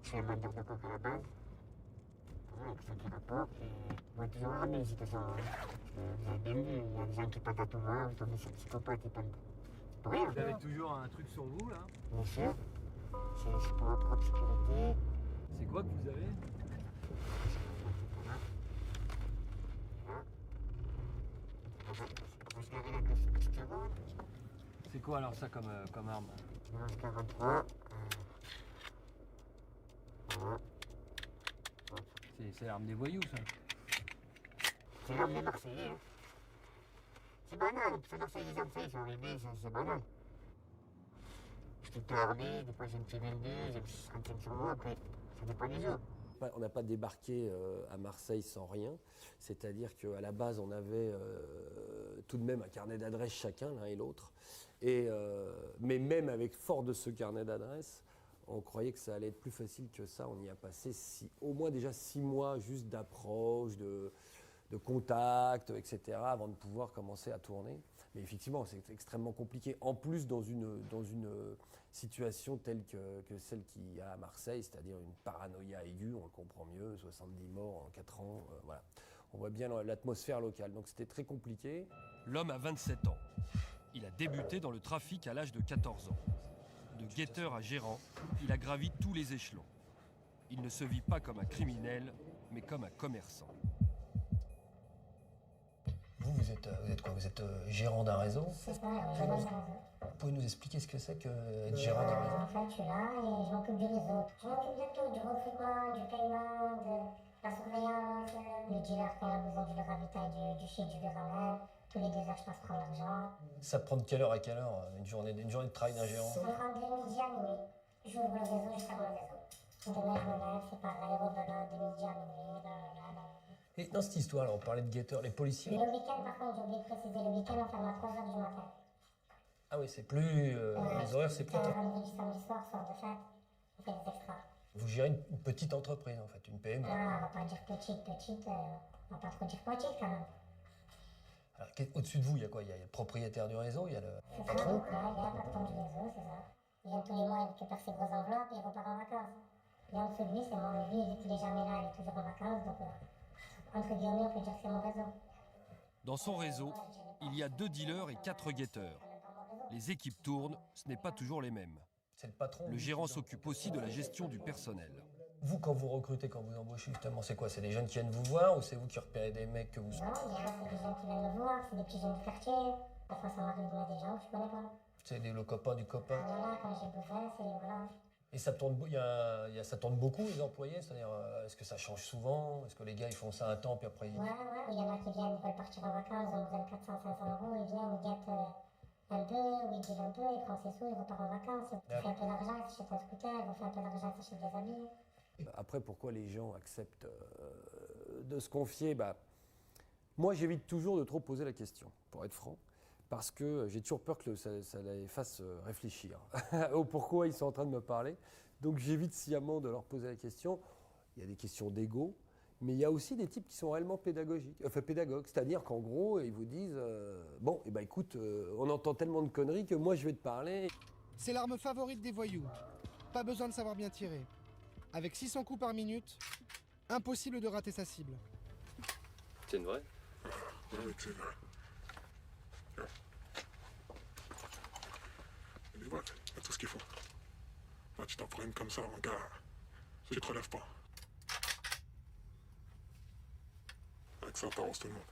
Je suis un vendeur de coke à la base. Avec ça qui rapporte. Et moi, toujours ramener, c'était ça. Vous avez bien vu, il y a des gens qui partent à tout va, vous tombez sur le psychopathe, ils partent pour rien. Vous avez toujours un truc sur vous là? Bien sûr. C'est pour votre propre sécurité. C'est quoi que vous avez? Voilà. Voilà. On va se garer la petite seconde. C'est quoi alors ça comme arme? 43. Voilà. C'est l'arme des voyous ça? C'est l'arme des Marseillais. Hein. C'est banal, c'est Marseille, les Marseillais sont arrivés, c'est banal. Je suis tout armé, des fois j'ai un petit 22, j'ai un petit 35 sur moi, après, ça dépend des jours. On n'a pas débarqué à Marseille sans rien, c'est-à-dire qu'à la base on avait tout de même un carnet d'adresses chacun, l'un et l'autre, mais même avec fort de ce carnet d'adresses, on croyait que ça allait être plus facile que ça. On y a passé au moins déjà 6 mois juste d'approche, de contact, etc., avant de pouvoir commencer à tourner. Mais effectivement, c'est extrêmement compliqué. En plus, dans une situation telle que celle qu'il y a à Marseille, c'est-à-dire une paranoïa aiguë, on le comprend mieux, 70 morts en 4 ans, voilà. On voit bien l'atmosphère locale. Donc c'était très compliqué. L'homme a 27 ans. Il a débuté dans le trafic à l'âge de 14 ans. De guetteur à gérant, il a gravi tous les échelons. Il ne se vit pas comme un criminel, mais comme un commerçant. Vous êtes quoi? Vous êtes gérant d'un réseau? C'est ça, gérant d'un réseau. Vous pouvez nous expliquer ce que c'est que être gérant d'un réseau? En fait, je suis là et je m'occupe du réseau. Je m'occupe de tout, du recrutement, du paiement, de la surveillance, les dealers quand il a besoin du ravitail, du shit, du ramène. Tous les 2 heures, je passe prendre l'argent. Ça prend de quelle heure à quelle heure une journée de travail d'un gérant? Ça prend de midi à minuit. J'ouvre le réseau, je ferme le réseau. Demain, je me lève, c'est pareil, rebelote de midi à minuit, blablabla. Et dans cette histoire, on parlait de guetteurs, les policiers. Le week-end, par contre, j'ai oublié de préciser, le week-end, on ferme à 3 heures du matin. Ah oui, c'est plus. Les horaires, c'est plus tard. Vendredi, samedi soir, soir de fête, on fait des extras. Vous gérez une petite entreprise, en fait, une PME. Non, on va pas dire petite, on va pas trop dire petite quand même. Alors, au-dessus de vous, il y a quoi? Il y a le propriétaire du réseau, il y a le C'est ça, patron. donc, il y a le patron du réseau, c'est ça. Il vient tous les mois, il récupère ses grosses enveloppes et il repart en vacances. Et en dessous de lui, c'est moi. Lui, vu qu'il est jamais là, il est toujours en vacances, donc entre guillemets, on peut dire que c'est mon réseau. Dans son réseau, il y a 2 dealers et 4 guetteurs. Les équipes tournent, ce n'est pas toujours les mêmes. C'est le patron. Le gérant s'occupe aussi de la gestion du personnel. Vous, quand vous recrutez, quand vous embauchez, justement, c'est quoi? C'est des jeunes qui viennent vous voir ou c'est vous qui repérez des mecs que vous... Non, c'est des gens qui viennent me voir, c'est des petits jeunes du quartier. Parfois, ça m'arrive de mettre des gens que je connais pas. C'est le copain du copain. Voilà, quand j'ai besoin, c'est voilà. Et ça tourne, ça tourne beaucoup, les employés? C'est-à-dire, est-ce que ça change souvent? Est-ce que les gars, ils font ça un temps, puis après... Ouais, il y en a qui viennent, ils veulent partir en vacances, ils ont besoin de 400-500 euros, ils viennent, ils guettent un peu, ou ils disent un peu, ils prennent ses sous, ils repartent en vacances, ils font un peu d'argent, ils s'achètent un scooter, ils refont un peu d'argent, ils s'achètent des habits. Après, pourquoi les gens acceptent de se confier? Moi, j'évite toujours de trop poser la question, pour être franc, parce que j'ai toujours peur que ça les fasse réfléchir au pourquoi ils sont en train de me parler. Donc j'évite sciemment de leur poser la question. Il y a des questions d'ego, mais il y a aussi des types qui sont réellement pédagogues, c'est-à-dire qu'en gros, ils vous disent bon, écoute, on entend tellement de conneries que moi je vais te parler. C'est l'arme favorite des voyous. Pas besoin de savoir bien tirer. Avec 600 coups par minute, impossible de rater sa cible. C'est une vraie? Oui, c'est vrai. Mais voilà, il y a tout ce qu'il faut. Là, tu t'en prends une comme ça, mon gars. Tu te relèves pas. Avec ça, t'arroses tout le monde.